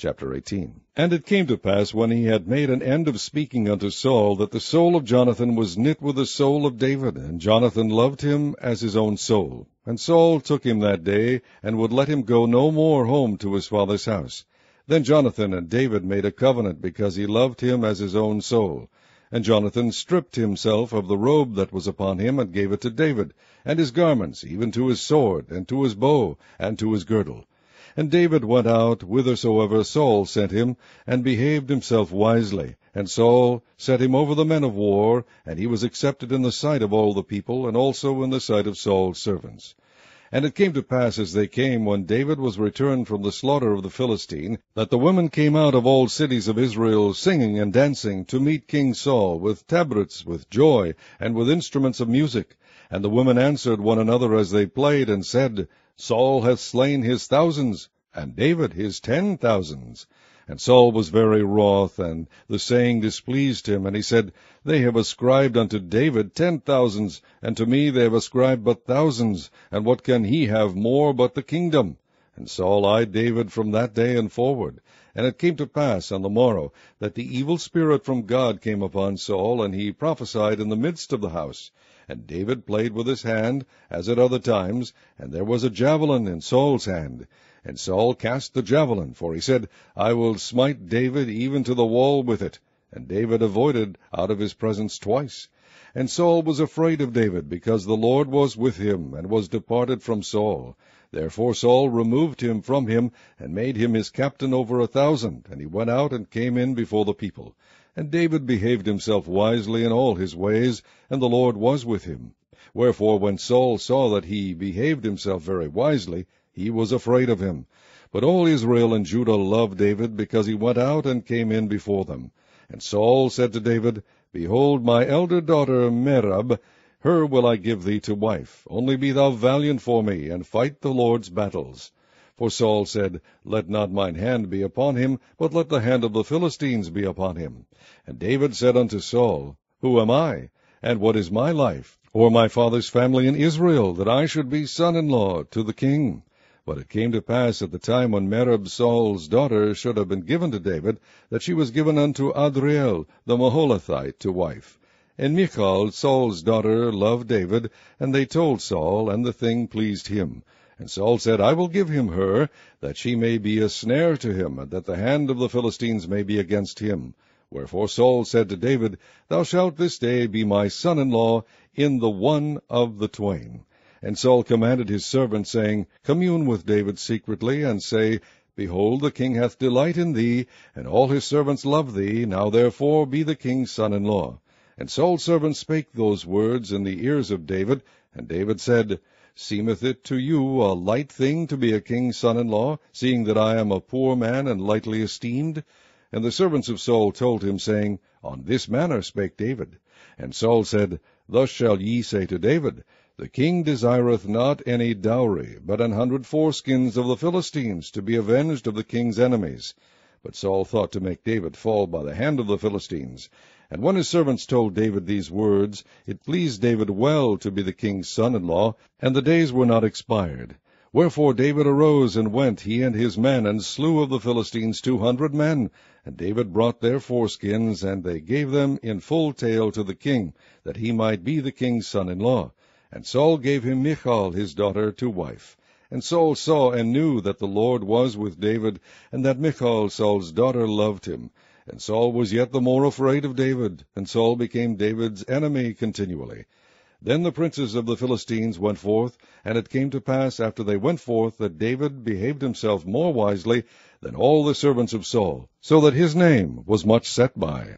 Chapter 18. And it came to pass, when he had made an end of speaking unto Saul, that the soul of Jonathan was knit with the soul of David, and Jonathan loved him as his own soul. And Saul took him that day, and would let him go no more home to his father's house. Then Jonathan and David made a covenant, because he loved him as his own soul. And Jonathan stripped himself of the robe that was upon him, and gave it to David, and his garments, even to his sword, and to his bow, and to his girdle. And David went out whithersoever Saul sent him, and behaved himself wisely. And Saul set him over the men of war, and he was accepted in the sight of all the people, and also in the sight of Saul's servants. And it came to pass, as they came, when David was returned from the slaughter of the Philistine, that the women came out of all cities of Israel, singing and dancing, to meet King Saul, with tabrets, with joy, and with instruments of musick. And the women answered one another as they played, and said, Saul hath slain his thousands, and David his 10,000s. And Saul was very wroth, and the saying displeased him. And he said, They have ascribed unto David 10,000s, and to me they have ascribed but thousands, and what can he have more but the kingdom? And Saul eyed David from that day and forward. And it came to pass on the morrow, that the evil spirit from God came upon Saul, and he prophesied in the midst of the house. And David played with his hand, as at other times, and there was a javelin in Saul's hand. And Saul cast the javelin, for he said, I will smite David even to the wall with it. And David avoided out of his presence twice. And Saul was afraid of David, because the Lord was with him, and was departed from Saul. Therefore Saul removed him from him, and made him his captain over 1,000. And he went out and came in before the people. And David behaved himself wisely in all his ways, and the Lord was with him. Wherefore when Saul saw that he behaved himself very wisely, he was afraid of him. But all Israel and Judah loved David, because he went out and came in before them. And Saul said to David, Behold, my elder daughter Merab, her will I give thee to wife. Only be thou valiant for me, and fight the Lord's battles. For Saul said, Let not mine hand be upon him, but let the hand of the Philistines be upon him. And David said unto Saul, Who am I, and what is my life, or my father's family in Israel, that I should be son-in-law to the king? But it came to pass at the time when Merab Saul's daughter should have been given to David, that she was given unto Adriel the Maholathite to wife. And Michal Saul's daughter loved David, and they told Saul, and the thing pleased him. And Saul said, I will give him her, that she may be a snare to him, and that the hand of the Philistines may be against him. Wherefore Saul said to David, Thou shalt this day be my son-in-law in the one of the twain. And Saul commanded his servants, saying, Commune with David secretly, and say, Behold, the king hath delight in thee, and all his servants love thee. Now therefore be the king's son-in-law. And Saul's servants spake those words in the ears of David. And David said, Seemeth it to you a light thing to be a king's son-in-law, seeing that I am a poor man and lightly esteemed? And the servants of Saul told him, saying, On this manner spake David. And Saul said, Thus shall ye say to David, The king desireth not any dowry, but 100 foreskins of the Philistines, to be avenged of the king's enemies. But Saul thought to make David fall by the hand of the Philistines. And when his servants told David these words, it pleased David well to be the king's son-in-law, and the days were not expired. Wherefore David arose and went, he and his men, and slew of the Philistines 200 men. And David brought their foreskins, and they gave them in full tale to the king, that he might be the king's son-in-law. And Saul gave him Michal his daughter to wife. And Saul saw and knew that the Lord was with David, and that Michal Saul's daughter loved him. And Saul was yet the more afraid of David, and Saul became David's enemy continually. Then the princes of the Philistines went forth, and it came to pass after they went forth that David behaved himself more wisely than all the servants of Saul, so that his name was much set by.